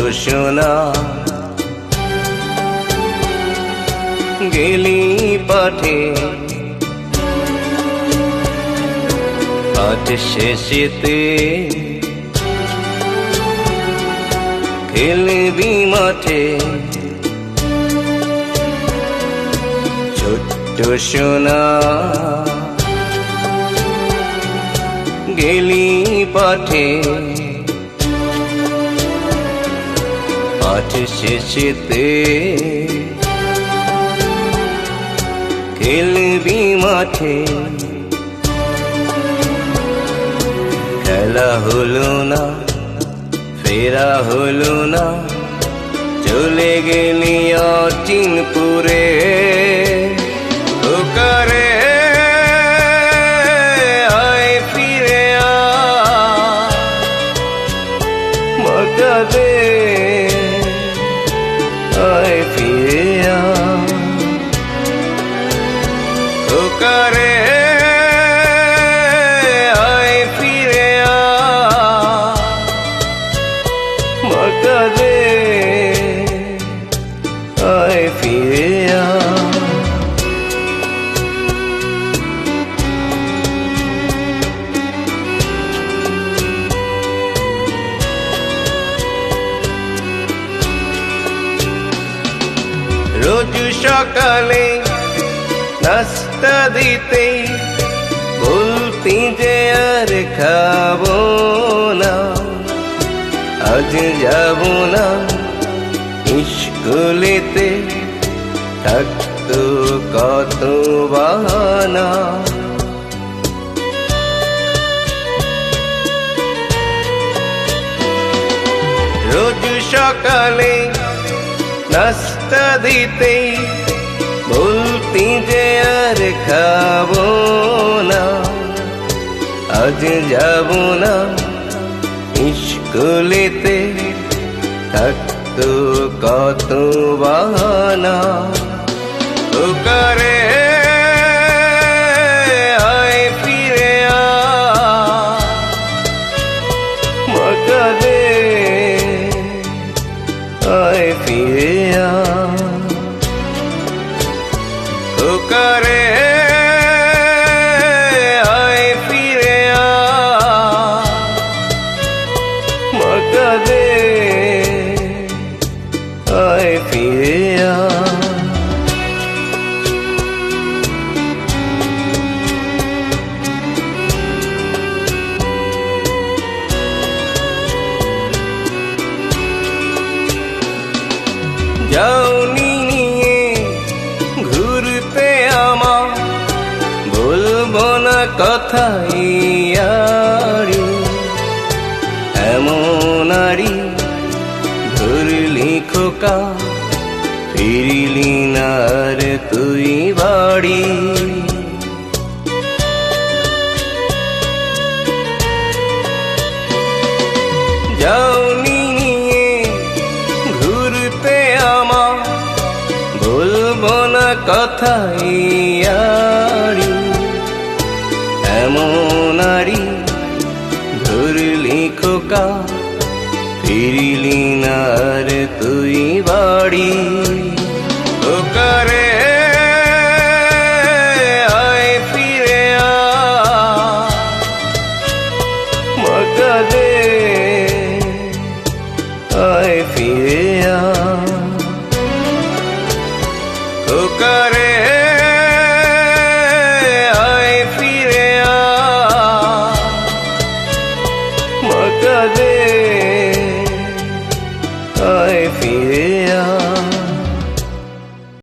সোনা গেলি পাঠে আজ শেষেতে খেলবি মাঠে ছোট্ট সোনা গেলি পাঠে আজ শেষেতে খেলবি মাঠে খেলা হলো না ফেরা হলো না চলে গেলি অচিনপুরে ওকারে আয় ফিরে মকা দে আয় ফিরে ওকারে আয় ফিরে মকা দে আয় ফিরে রোজ সকালে নাস্তা দিতে বলতি যে আর খাবো না আজ যাব না স্কুলেতে থাকতো কত বাহানা রোজ সকালে নাস্তা দিতে বলতি যে আর খাবো না আজ যাব না স্কুলেতে থাকতো কত বাহানা ওকারে আয় ফিরে মকা দে আয় ফিরে ওকারে আয় ফিরে মকা দে আয় ফিরে যাওনি নিয়ে ঘুরতে আমার বলবো না কথা ইয়ারি এমন আরি ধরলি খোকা ফিরিলি না রে তুই বাড়ি যাওনি নিয়ে ঘুরতে আমার বলবো না কথা ইয়ারি এমন আরি ধরলি খোকা ফিরিলি না রে তুই বাড়ি ওকারে আয় ফিরে মকা দে আয় ফিরে ওকারে আয় ফিরে মকা দে